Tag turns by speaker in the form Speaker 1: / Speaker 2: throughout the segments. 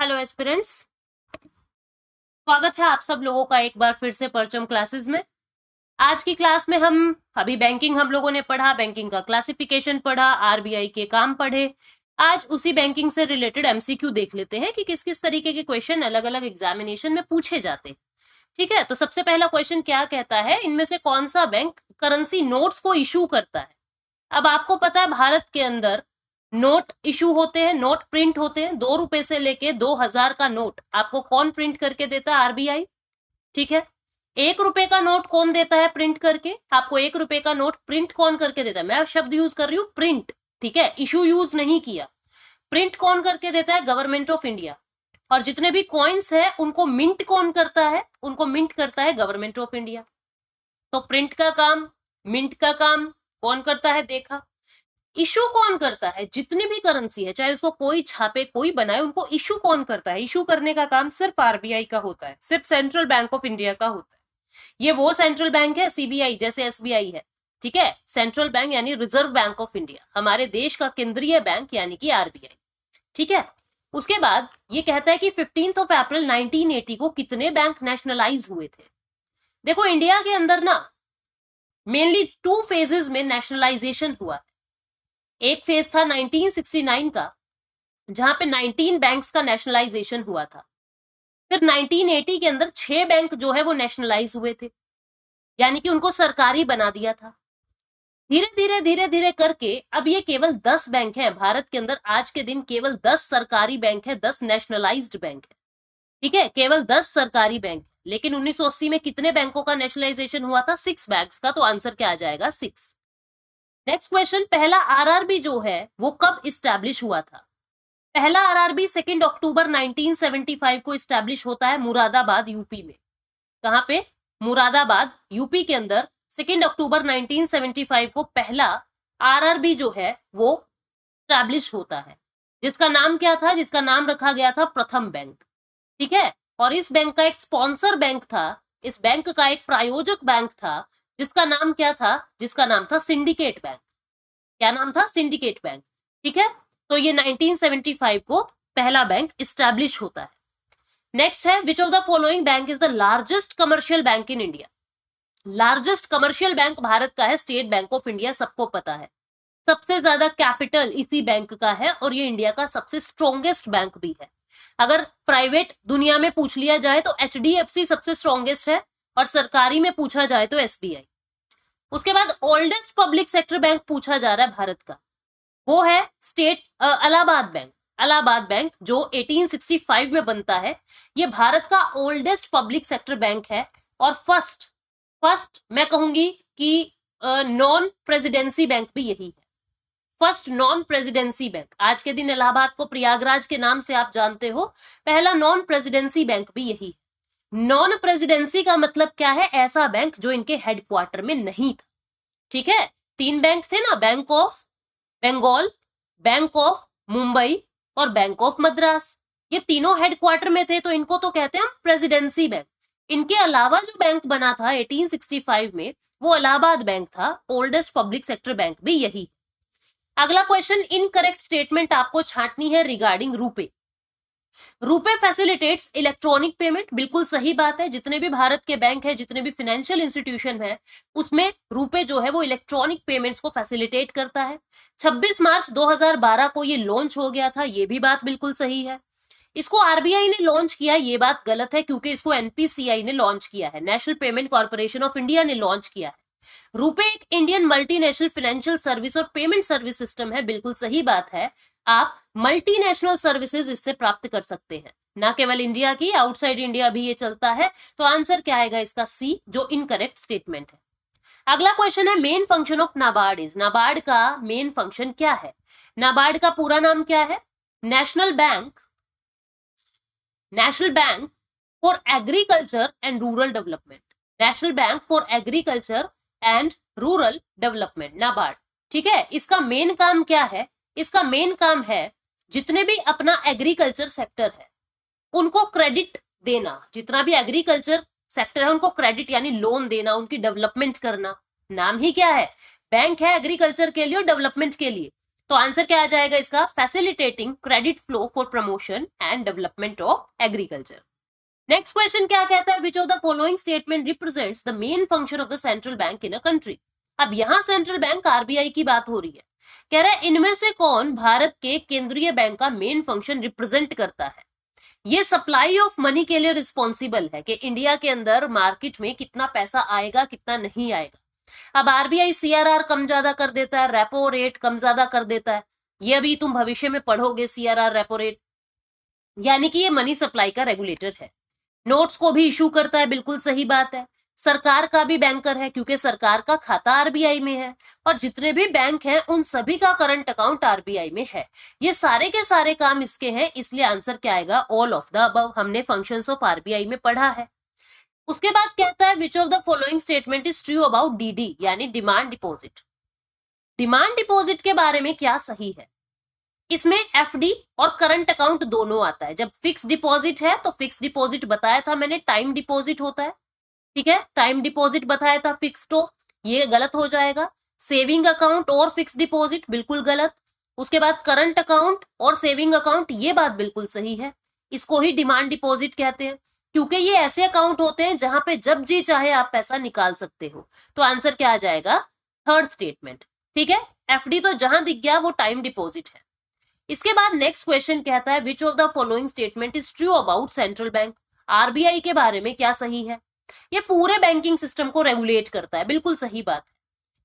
Speaker 1: Hello aspirants, स्वागत है आप सब लोगों का एक बार फिर से परचम क्लासेस में। आज की क्लास में हम अभी बैंकिंग हम लोगों ने पढ़ा, बैंकिंग का क्लासिफिकेशन पढ़ा, आरबीआई के काम पढ़े। आज उसी बैंकिंग से रिलेटेड एमसीक्यू देख लेते हैं कि किस किस तरीके के क्वेश्चन अलग अलग एग्जामिनेशन में पूछे जाते हैं। ठीक है, तो सबसे पहला क्वेश्चन क्या कहता है, इनमें से कौन सा बैंक करेंसी नोट्स को इशू करता है। अब आपको पता है भारत के अंदर नोट इशू होते हैं, नोट प्रिंट होते हैं। 2 रुपए से लेके 2000 का नोट आपको कौन प्रिंट करके देता है? आरबीआई। ठीक है, 1 रुपए का नोट कौन देता है प्रिंट करके? आपको 1 रुपए का नोट प्रिंट कौन करके देता है? मैं शब्द यूज कर रही हूँ प्रिंट, ठीक है, इशू यूज नहीं किया। प्रिंट कौन करके देता है? Government of India. और जितने भी कॉइन्स है उनको मिंट कौन करता है? उनको मिंट करता है गवर्नमेंट ऑफ इंडिया। तो प्रिंट का काम, मिंट का काम कौन करता है? देखा। इशू कौन करता है? जितनी भी करेंसी है, चाहे उसको कोई छापे कोई बनाए, उनको इशू कौन करता है? इशू करने का काम सिर्फ आरबीआई का होता है, सिर्फ सेंट्रल बैंक ऑफ इंडिया का होता है। ये वो सेंट्रल बैंक है, सीबीआई जैसे एसबीआई है, ठीक है। सेंट्रल बैंक यानी रिजर्व बैंक ऑफ इंडिया, हमारे देश का केंद्रीय बैंक यानी कि आरबीआई। ठीक है, उसके बाद ये कहता है कि 15 अप्रैल 1980 को कितने बैंक नेशनलाइज हुए थे। देखो, इंडिया के अंदर ना मेनली 2 फेजेस में नेशनलाइजेशन हुआ है। एक फेज था 1969 का, जहां पे 19 बैंक्स का नेशनलाइजेशन हुआ था। फिर 1980 के अंदर 6 बैंक जो है वो नेशनलाइज हुए थे, यानी कि उनको सरकारी बना दिया था। धीरे धीरे करके अब ये केवल 10 बैंक हैं भारत के अंदर। आज के दिन केवल 10 सरकारी बैंक है, 10 नेशनलाइज्ड बैंक है। ठीक है, केवल 10 सरकारी बैंक। लेकिन 1980 में कितने बैंकों का नेशनलाइजेशन हुआ था? 6 बैंक्स का। तो आंसर क्या आ जाएगा? 6। नेक्स्ट क्वेश्चन, पहला आरआरबी जो है वो कब इस्टेब्लिश हुआ था? पहला आरआरबी 2 अक्टूबर 1975 को इस्टेब्लिश होता है मुरादाबाद यूपी में। कहां पे? मुरादाबाद यूपी के अंदर 2 अक्टूबर 1975 को पहला आरआरबी जो है वो इस्टेब्लिश होता है। जिसका नाम क्या था? जिसका नाम रखा गया था प्रथम बैंक। ठीक है, और इस बैंक का एक स्पॉन्सर बैंक था, इस बैंक का एक प्रायोजक बैंक था, जिसका नाम क्या था? जिसका नाम था सिंडिकेट बैंक। क्या नाम था? Syndicate bank. ठीक है, तो ये 1975 को पहला बैंक इस्टेब्लिश होता है। नेक्स्ट है, which of the following bank is the largest commercial bank in India? Largest commercial bank Bharat का है स्टेट बैंक ऑफ इंडिया, सबको पता है। सबसे ज्यादा कैपिटल इसी बैंक का है और ये इंडिया का सबसे स्ट्रॉन्गेस्ट बैंक भी है। अगर प्राइवेट दुनिया में पूछ लिया जाए तो एचडीएफसी सबसे स्ट्रॉन्गेस्ट है, और सरकारी में पूछा जाए तो एसबीआई। उसके बाद ओल्डेस्ट पब्लिक सेक्टर बैंक पूछा जा रहा है भारत का, वो है state Allahabad bank. Allahabad bank जो 1865 में बनता है, ये भारत का ओल्डेस्ट पब्लिक सेक्टर बैंक है। और फर्स्ट मैं कहूंगी कि नॉन प्रेसिडेंसी बैंक भी यही है। First non presidency bank. आज के दिन इलाहाबाद को प्रयागराज के नाम से आप जानते हो, पहला नॉन प्रेसिडेंसी बैंक भी यही है। नॉन प्रेसिडेंसी का मतलब क्या है? ऐसा बैंक जो इनके हेडक्वार्टर में नहीं था। ठीक है, 3 बैंक थे ना, bank of Bengal, bank of Mumbai और बैंक ऑफ मद्रास। ये तीनों हेडक्वार्टर में थे, तो इनको तो कहते हैं हम प्रेसिडेंसी बैंक। इनके अलावा जो बैंक बना था 1865 में, वो इलाहाबाद बैंक था। ओल्डेस्ट पब्लिक सेक्टर बैंक भी यही। अगला क्वेश्चन, इनकरेक्ट स्टेटमेंट आपको छांटनी है regarding RuPay. RuPay facilitates electronic payment, बिल्कुल सही बात है। जितने भी भारत के बैंक है, जितने भी फाइनेंशियल इंस्टीट्यूशन है, उसमें रुपे जो है वो इलेक्ट्रॉनिक पेमेंट्स को फैसिलिटेट करता है। 26 मार्च 2012 को ये लॉन्च हो गया था, ये भी बात बिल्कुल सही है। इसको आरबीआई ने लॉन्च किया, ये बात गलत है, क्योंकि इसको एनपीसीआई ने लॉन्च किया है, national payment corporation of India ने लॉन्च किया है। रुपे एक इंडियन मल्टीनेशनल फाइनेंशियल सर्विस और पेमेंट सर्विस सिस्टम है, बिल्कुल सही बात है। आप मल्टीनेशनल सर्विसेज इससे प्राप्त कर सकते हैं, ना केवल इंडिया की, आउटसाइड इंडिया भी ये चलता है। तो आंसर क्या आएगा इसका? सी, जो इनकरेक्ट स्टेटमेंट है। अगला क्वेश्चन है, main function of NABARD is. NABARD का मेन फंक्शन क्या है? नाबार्ड का पूरा नाम क्या है? National bank for agriculture and rural development. National bank for agriculture and rural development, NABARD. ठीक है, इसका मेन काम क्या है? इसका मेन काम है जितने भी अपना एग्रीकल्चर सेक्टर है उनको क्रेडिट देना। जितना भी एग्रीकल्चर सेक्टर है उनको क्रेडिट यानी लोन देना, उनकी डेवलपमेंट करना। नाम ही क्या है? बैंक है एग्रीकल्चर के लिए और डेवलपमेंट के लिए। तो आंसर क्या आ जाएगा इसका? Facilitating credit flow for promotion and development of agriculture. Next question क्या कहता है? Which of the following statement represents the main function of the central bank in a country. अब यहां सेंट्रल बैंक आरबीआई की बात हो रही है। कह रहा है इनमें से कौन भारत के केंद्रीय बैंक का मेन फंक्शन रिप्रेजेंट करता है? ये सप्लाई ऑफ मनी के लिए रिस्पॉन्सिबल है कि इंडिया के अंदर मार्केट में कितना पैसा आएगा कितना नहीं आएगा। अब आरबीआई सीआरआर कम ज्यादा कर देता है, रेपो रेट कम ज्यादा कर देता है, ये अभी तुम भविष्य में पढ़ोगे सीआरआर रेपो रेट, यानी कि ये मनी सप्लाई का रेगुलेटर है। नोट्स को भी इशू करता है, बिल्कुल सही बात है। सरकार का भी बैंकर है क्योंकि सरकार का खाता आरबीआई में है, और जितने भी बैंक हैं उन सभी का करंट अकाउंट आरबीआई में है। ये सारे के सारे काम इसके हैं, इसलिए आंसर क्या आएगा? All of the above. हमने फंक्शंस ऑफ आरबीआई में पढ़ा है। उसके बाद कहता है which of the following statement is true about DD यानी डिमांड डिपॉजिट। डिमांड डिपॉजिट के बारे में क्या सही है? इसमें एफडी और करंट अकाउंट दोनों आता है। जब फिक्स डिपॉजिट है तो फिक्स डिपॉजिट बताया था मैंने, टाइम डिपॉजिट होता है, ठीक है, टाइम डिपॉजिट बताया था फिक्स, तो ये गलत हो जाएगा। सेविंग अकाउंट और फिक्स डिपॉजिट बिल्कुल गलत। उसके बाद करंट अकाउंट और सेविंग अकाउंट, ये बात बिल्कुल सही है। इसको ही डिमांड डिपॉजिट कहते हैं क्योंकि ये ऐसे अकाउंट होते हैं जहां पे जब जी चाहे आप पैसा निकाल सकते हो। तो आंसर क्या आ जाएगा? थर्ड स्टेटमेंट, ठीक है। एफडी तो जहां दिख गया वो टाइम डिपॉजिट है। इसके बाद नेक्स्ट क्वेश्चन कहता है which of the following statement is true about central bank. RBI के बारे में क्या सही है? ये पूरे बैंकिंग सिस्टम को रेगुलेट करता है, बिल्कुल सही बात है।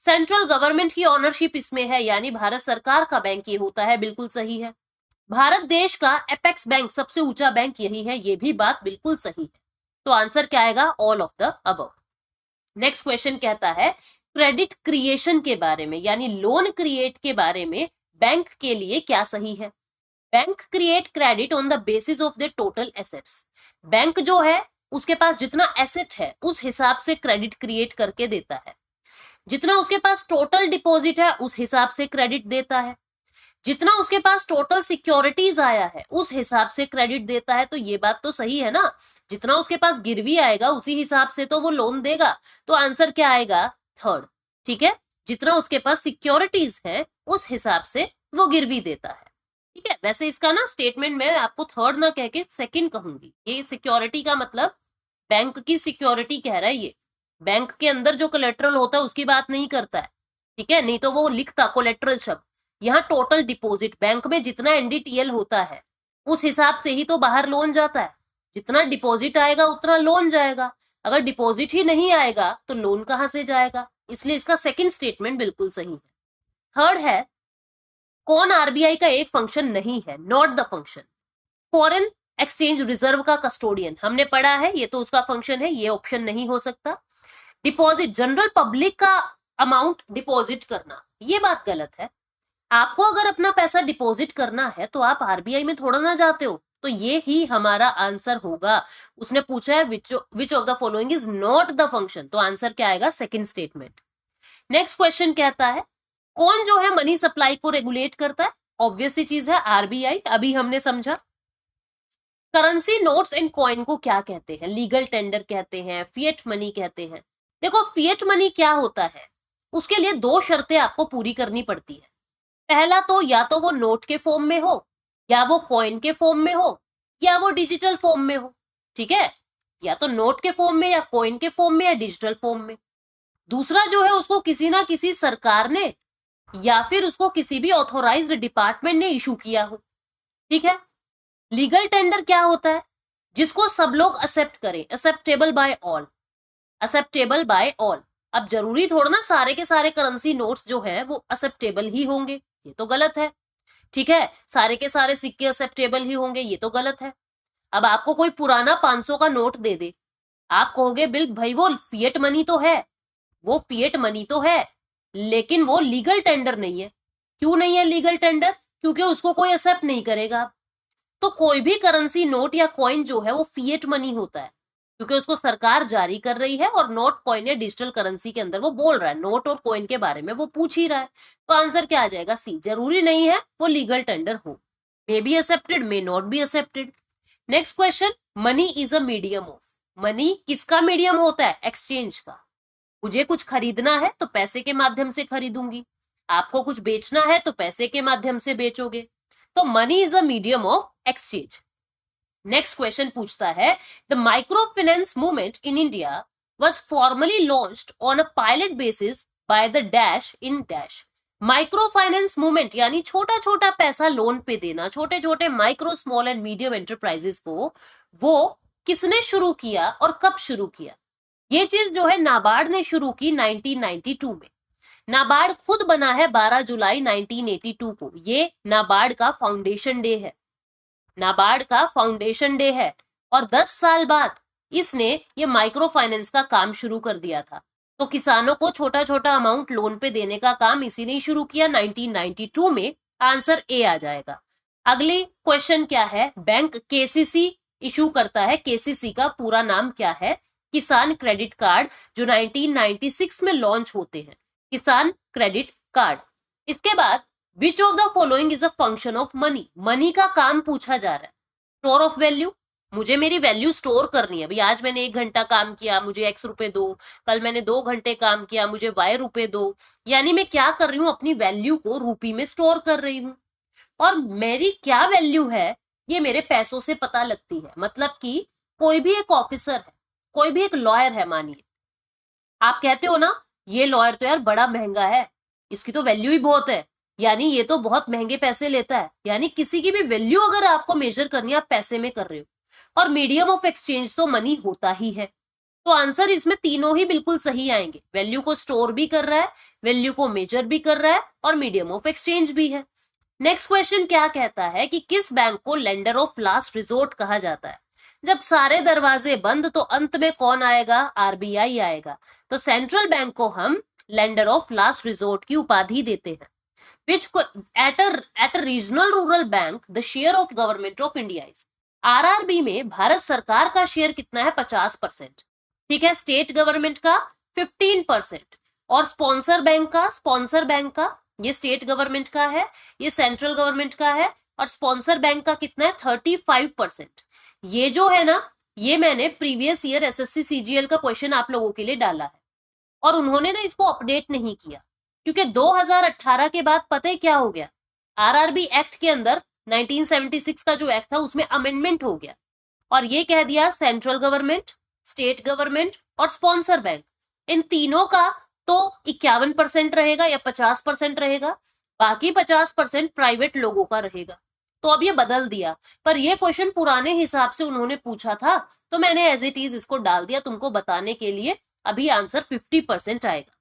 Speaker 1: सेंट्रल गवर्नमेंट की ओनरशिप इसमें है, यानी भारत सरकार का बैंक ये होता है, बिल्कुल सही है। भारत देश का एपेक्स बैंक, सबसे ऊंचा बैंक यही है, ये भी बात बिल्कुल सही है। तो आंसर क्या आएगा? All of the above. Next question कहता है क्रेडिट क्रिएशन के बारे में, यानी लोन क्रिएट के बारे में बैंक के लिए क्या सही है? Bank create credit on the basis of the total assets. Bank जो है उसके पास जितना एसेट है उस हिसाब से क्रेडिट क्रिएट करके देता है। जितना उसके पास टोटल डिपॉजिट है उस हिसाब से क्रेडिट देता है। जितना उसके पास टोटल सिक्योरिटीज आया है उस हिसाब से क्रेडिट देता है। तो ये बात तो सही है ना, जितना उसके पास गिरवी आएगा उसी हिसाब से तो वो लोन देगा। तो आंसर क्या आएगा? थर्ड, ठीक है। जितना उसके पास सिक्योरिटीज है उस हिसाब से वो गिरवी देता है, ठीक है। वैसे इसका ना स्टेटमेंट में आपको थर्ड ना कह के सेकंड कहूंगी। ये सिक्योरिटी का मतलब बैंक की सिक्योरिटी कह रहा है, ये बैंक के अंदर जो कोलेट्रल होता है उसकी बात नहीं करता है, ठीक है। नहीं तो वो लिखता कोलेट्रल शब्द। यहाँ टोटल डिपॉजिट, बैंक में जितना एनडीटीएल होता है उस हिसाब से ही तो बाहर लोन जाता है। जितना डिपॉजिट आएगा उतना लोन जाएगा, अगर डिपॉजिट ही नहीं आएगा तो लोन कहां से जाएगा? इसलिए इसका सेकंड स्टेटमेंट बिल्कुल सही है। थर्ड है कौन आरबीआई का एक फंक्शन नहीं है, not the function? Foreign exchange reserve का कस्टोडियन, हमने पढ़ा है, ये तो उसका फंक्शन है, ये ऑप्शन नहीं हो सकता। डिपॉजिट, जनरल पब्लिक का अमाउंट डिपॉजिट करना, ये बात गलत है। आपको अगर अपना पैसा डिपॉजिट करना है तो आप आरबीआई में थोड़ा ना जाते हो। तो ये ही हमारा आंसर होगा। उसने पूछा है which of the following is not the function, तो आंसर क्या आएगा? Second statement. नेक्स्ट क्वेश्चन कहता है कौन जो है मनी सप्लाई को रेगुलेट करता है? ऑब्वियस सी चीज है, आरबीआई, अभी हमने समझा। करेंसी नोट्स एंड कॉइन को क्या कहते हैं? लीगल टेंडर कहते हैं, फिएट मनी कहते हैं। देखो फिएट मनी क्या होता है, उसके लिए दो शर्तें आपको पूरी करनी पड़ती है। पहला तो या तो वो नोट के फॉर्म में हो, या वो कॉइन के फॉर्म में हो, या वो डिजिटल फॉर्म में हो, ठीक है। या तो नोट के फॉर्म में, या कॉइन के फॉर्म में, या डिजिटल फॉर्म में। दूसरा जो है उसको किसी ना किसी सरकार ने या फिर उसको किसी भी ऑथोराइज्ड डिपार्टमेंट ने इशू किया हो, ठीक है। लीगल टेंडर क्या होता है? जिसको सब लोग एक्सेप्ट करें, acceptable bye all, acceptable bye all. अब जरूरी थोड़ा ना सारे के सारे करेंसी नोट्स जो है वो एक्सेप्टेबल ही होंगे, ये तो गलत है, ठीक है। सारे के सारे सिक्के एक्सेप्टेबल ही होंगे, ये तो गलत है। अब आपको कोई पुराना 500 का नोट दे दे, आप कहोगे बिल भाई वो फिएट मनी तो है, वो फिएट मनी तो है, लेकिन वो लीगल टेंडर नहीं है। क्यों नहीं है लीगल टेंडर? क्योंकि उसको कोई एक्सेप्ट नहीं करेगा। तो कोई भी करेंसी नोट या कॉइन जो है वो फिएट मनी होता है, क्योंकि उसको सरकार जारी कर रही है और नोट कॉइन या डिजिटल करेंसी के अंदर वो बोल रहा है, नोट और कॉइन के बारे में वो पूछ ही रहा है। तो आंसर क्या आ जाएगा? सी। जरूरी नहीं है वो लीगल टेंडर हो, may be accepted, may not be accepted. Next question, money is a medium of. Money किसका मीडियम होता है? एक्सचेंज का। मुझे कुछ खरीदना है तो पैसे के माध्यम से खरीदूंगी, आपको कुछ बेचना है तो पैसे के माध्यम से बेचोगे। तो money is a medium of exchange. Next question पूछता है, the micro finance movement in India was formally launched on a pilot basis by the dash in dash। Micro finance movement यानी छोटा छोटा पैसा लोन पे देना, छोटे छोटे micro small and medium enterprises को, वो किसने शुरू किया और कब शुरू किया? ये चीज जो है नाबार्ड ने शुरू की 1992 में। नाबार्ड खुद बना है 12 जुलाई 1982 को। ये नाबार्ड का फाउंडेशन डे है, नाबार्ड का फाउंडेशन डे है। और 10 साल बाद इसने ये माइक्रो फाइनेंस का काम शुरू कर दिया था। तो किसानों को छोटा छोटा अमाउंट लोन पे देने का काम इसी ने शुरू किया 1992 में। आंसर ए आ जाएगा। अगली क्वेश्चन क्या है, बैंक केसीसी इशू करता है। केसीसी का पूरा नाम क्या है? किसान क्रेडिट कार्ड, जो 1996 में लॉन्च होते हैं, किसान क्रेडिट कार्ड। इसके बाद which of the following is a function of money? Money का काम पूछा जा रहा है। स्टोर ऑफ वैल्यू, मुझे मेरी वैल्यू स्टोर करनी है। भाई आज मैंने 1 घंटा काम किया, मुझे x रुपए दो। कल मैंने 2 घंटे काम किया, मुझे y रुपए दो। यानी मैं क्या कर रही हूँ, अपनी वैल्यू को रूपी में स्टोर कर रही हूँ। और मेरी क्या वैल्यू है ये मेरे पैसों से पता लगती है। मतलब कि कोई भी एक ऑफिसर है, कोई भी एक लॉयर है, मानिए आप कहते हो ना ये लॉयर तो यार बड़ा महंगा है, इसकी तो वैल्यू ही बहुत है, यानी ये तो बहुत महंगे पैसे लेता है। यानी किसी की भी वैल्यू अगर आपको मेजर करनी है, आप पैसे में कर रहे हो। और मीडियम ऑफ एक्सचेंज तो मनी होता ही है। तो आंसर इसमें तीनों ही बिल्कुल सही आएंगे। वैल्यू को स्टोर भी कर रहा है, वैल्यू को मेजर भी कर रहा है, और मीडियम ऑफ एक्सचेंज भी है। नेक्स्ट क्वेश्चन क्या कहता है कि किस बैंक को लेंडर ऑफ लास्ट रिजोर्ट कहा जाता है? जब सारे दरवाजे बंद तो अंत में कौन आएगा? आरबीआई आएगा। तो सेंट्रल बैंक को हम लेंडर ऑफ लास्ट रिजोर्ट की उपाधि देते हैं। Which at a regional rural bank the share of government of India is? RRB में भारत सरकार का शेयर कितना है? 50%। ठीक है, स्टेट गवर्नमेंट का 15%, और स्पॉन्सर बैंक का ये स्टेट गवर्नमेंट का है, ये सेंट्रल गवर्नमेंट का है, और स्पॉन्सर बैंक का कितना है? 35%। ये जो है ना, ये मैंने प्रीवियस ईयर एसएससी सीजीएल का क्वेश्चन आप लोगों के लिए डाला है, और उन्होंने ना इसको अपडेट नहीं किया, क्योंकि 2018 के बाद पता है क्या हो गया? आरआरबी एक्ट के अंदर 1976 का जो एक्ट था उसमें अमेंडमेंट हो गया, और ये कह दिया सेंट्रल गवर्नमेंट, स्टेट गवर्नमेंट और स्पॉन्सर बैंक, इन तीनों का तो 51% रहेगा या 50% रहेगा, बाकी 50% प्राइवेट लोगों का रहेगा। तो अब ये बदल दिया, पर ये क्वेश्चन पुराने हिसाब से उन्होंने पूछा था, तो मैंने एज इट इज इसको डाल दिया तुमको बताने के लिए। अभी आंसर 50% आएगा।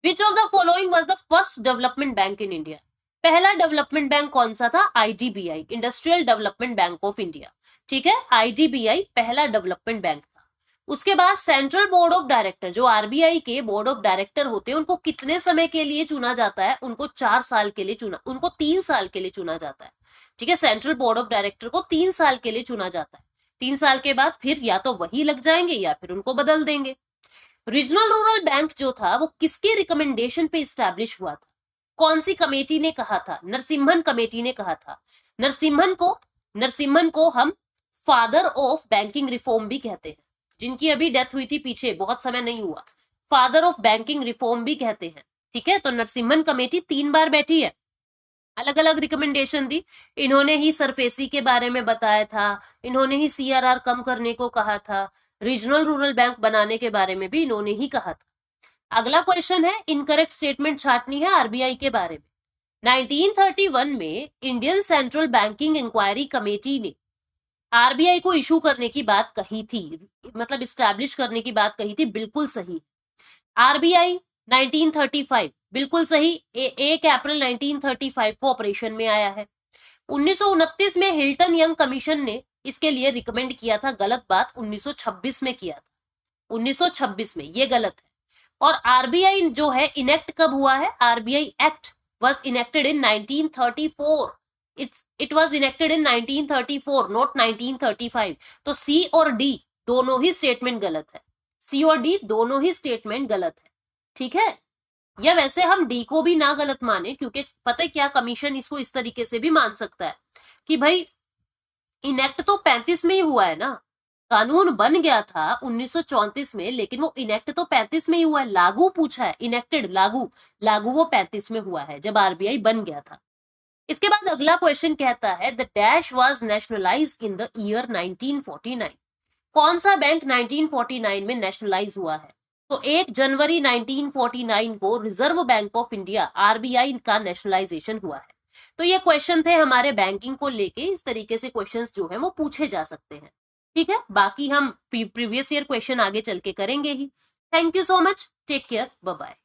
Speaker 1: Which of the following was the first development bank in India? पहला डेवलपमेंट बैंक कौन सा था? IDBI, industrial development bank of India. ठीक है, आईडीबीआई पहला डेवलपमेंट बैंक था। उसके बाद सेंट्रल बोर्ड ऑफ डायरेक्टर, जो आरबीआई के बोर्ड ऑफ डायरेक्टर होते हैं, उनको कितने समय के लिए चुना जाता है? उनको 4 साल के लिए चुना, उनको 3 साल के लिए चुना जाता है। ठीक है, सेंट्रल बोर्ड ऑफ डायरेक्टर को 3 साल के लिए चुना जाता है। 3 साल के बाद फिर या तो वही लग जाएंगे या फिर उनको बदल देंगे। रीजनल रूरल बैंक जो था वो किसके रिकमेंडेशन पे स्टैब्लिश हुआ था? कौन सी कमेटी ने कहा था? नरसिम्हन कमेटी ने कहा था। नरसिम्हन को हम फादर ऑफ बैंकिंग रिफॉर्म भी कहते हैं, जिनकी अभी डेथ हुई थी पीछे, बहुत समय नहीं हुआ। फादर ऑफ बैंकिंग रिफॉर्म भी कहते हैं। ठीक है, तो नरसिम्हन कमेटी 3 बार बैठी है, अलग अलग रिकमेंडेशन दी। इन्होंने ही सरफेसी के बारे में बताया था, इन्होंने ही सीआरआर कम करने को कहा था, रीजनल रूरल बैंक बनाने के बारे में भी इन्होंने ही कहा था। अगला क्वेश्चन है, इनकरेक्ट स्टेटमेंट छाटनी है आरबीआई के बारे में। 1931 में Indian central banking inquiry committee ने आरबीआई को इशू करने की बात कही थी, मतलब स्टैब्लिश करने की बात कही थी, बिल्कुल सही। आरबीआई 1935, बिल्कुल सही, 1 अप्रैल 1935 को ऑपरेशन में आया है। 1929 में हिल्टन यंग कमीशन ने इसके लिए रिकमेंड किया था, गलत बात 1926 में किया था। 1926 में, ये गलत है। और आरबीआई जो है इनेक्ट कब हुआ है? RBI act was enacted in 1934। It was enacted in 1934, not 1935। तो सी और डी दोनों ही स्टेटमेंट गलत है, सी और डी दोनों ही स्टेटमेंट गलत है। ठीक है, या वैसे हम डी को भी ना गलत माने, क्योंकि पता है क्या, कमीशन इसको इस तरीके से भी मान सकता है कि भाई इनेक्ट तो 35 में ही हुआ है ना, कानून बन गया था 1934 में, लेकिन वो इनेक्ट तो 35 में ही हुआ है। लागू पूछा है, इनेक्टेड लागू, लागू वो 35 में हुआ है जब आरबीआई बन गया था। इसके बाद अगला क्वेश्चन कहता है the dash was nationalised in the year 1949। कौन सा बैंक 1949 में नेशनलाइज हुआ है? तो 1 जनवरी 1949 को reserve bank of India RBI का नेशनलाइजेशन हुआ है। तो ये क्वेश्चन थे हमारे बैंकिंग को लेके। इस तरीके से क्वेश्चंस जो है वो पूछे जा सकते हैं। ठीक है, बाकी हम प्रीवियस ईयर क्वेश्चन आगे चल के करेंगे ही। Thank you so much, take care, bye bye.